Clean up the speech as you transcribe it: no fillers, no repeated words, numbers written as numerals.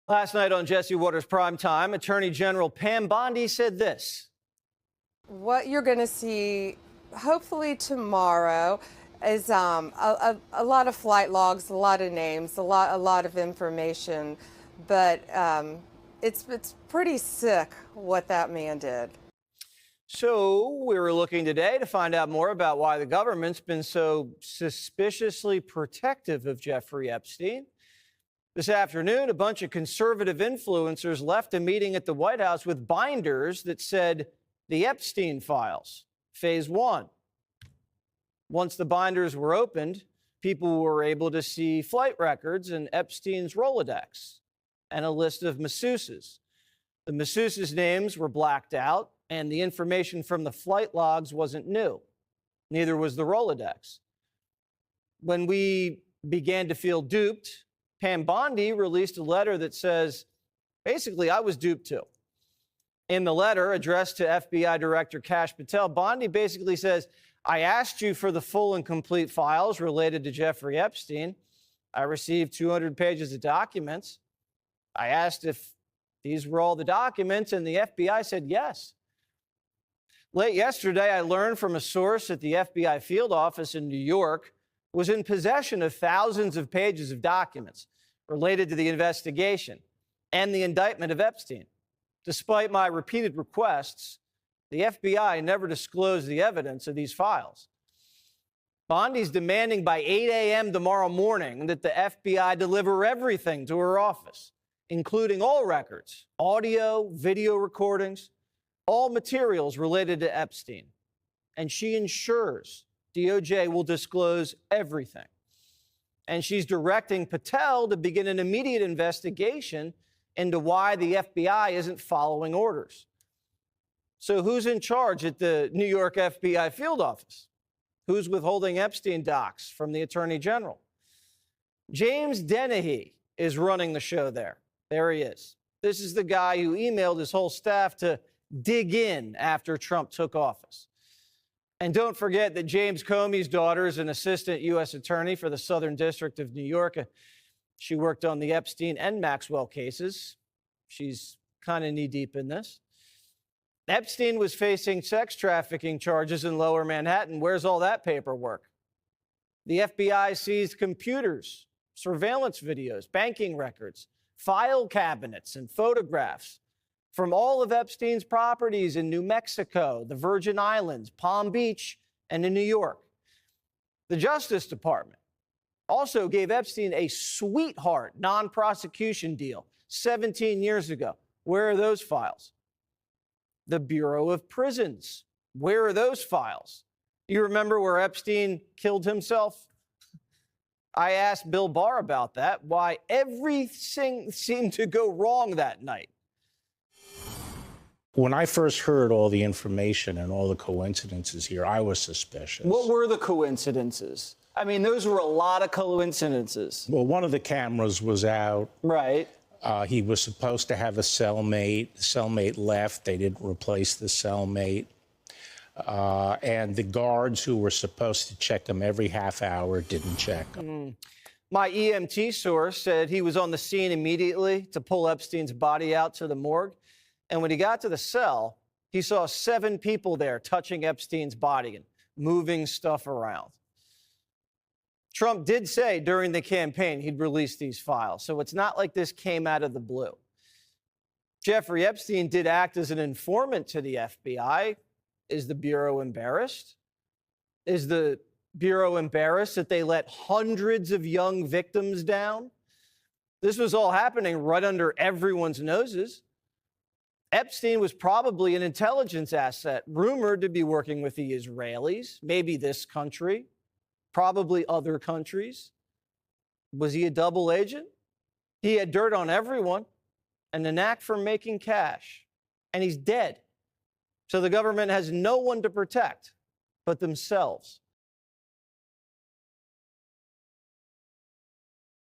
Last night on Jesse Watters Primetime, Attorney General PamBondi said this. What you're going to see, hopefully tomorrow, is a lot of flight logs, a lot of names, a lot of information, but it's pretty sick what that man did. So we were looking today to find out more about why the government's been so suspiciously protective of Jeffrey Epstein. This afternoon, a bunch of conservative influencers left a meeting at the White House with binders that said the Epstein files, phase 1. Once the binders were opened, people were able to see flight records and Epstein's Rolodex and a list of masseuses. The masseuses' names were blacked out, and the information from the flight logs wasn't new. Neither was the Rolodex. When we began to feel duped, PamBondi released a letter that says, basically, I was duped too. In the letter addressed to FBI Director Kash Patel, Bondi basically says, I asked you for the full and complete files related to Jeffrey Epstein. I received 200 pages of documents. I asked if these were all the documents, and the FBI said yes. Late yesterday, I learned from a source at the FBI field office in New York was in possession of thousands of pages of documents related to the investigation and the indictment of Epstein. Despite my repeated requests, the FBI never disclosed the evidence of these files. Bondi's demanding by 8 a.m. tomorrow morning that the FBI deliver everything to her office, including all records, audio, video recordings, all materials related to Epstein. And she ensures DOJ will disclose everything. And she's directing Patel to begin an immediate investigation into why the FBI isn't following orders. So who's in charge at the New York FBI field office? Who's withholding Epstein docs from the Attorney General? James Dennehy is running the show there. There he is. This is the guy who emailed his whole staff to dig in after Trump took office. And don't forget that James Comey's daughter is an assistant U.S. attorney for the Southern District of New York. She worked on the Epstein and Maxwell cases. She's kind of knee-deep in this. Epstein was facing sex trafficking charges in Lower Manhattan. Where's all that paperwork? The FBI seized computers, surveillance videos, banking records, file cabinets, and photographs from all of Epstein's properties in New Mexico, the Virgin Islands, Palm Beach, and in New York. The Justice Department also gave Epstein a sweetheart non-prosecution deal 17 years ago. Where are those files? The Bureau of Prisons. Where are those files? You remember where Epstein killed himself? I asked Bill Barr about that, why everything seemed to go wrong that night. When I first heard all the information and all the coincidences here, I was suspicious. What were the coincidences? I mean, those were a lot of coincidences. Well, one of the cameras was out. Right. He was supposed to have a cellmate. The cellmate left. They didn't replace the cellmate. And the guards who were supposed to check him every half hour didn't check him. My EMT source said he was on the scene immediately to pull Epstein's body out to the morgue. And when he got to the cell, he saw 7 people there touching Epstein's body and moving stuff around. Trump did say during the campaign he'd release these files, so it's not like this came out of the blue. Jeffrey Epstein did act as an informant to the FBI. Is the Bureau embarrassed? Is the Bureau embarrassed that they let hundreds of young victims down? This was all happening right under everyone's noses. Epstein was probably an intelligence asset, rumored to be working with the Israelis, maybe this country, probably other countries. Was he a double agent? He had dirt on everyone and a knack for making cash. And he's dead. So the government has no one to protect but themselves.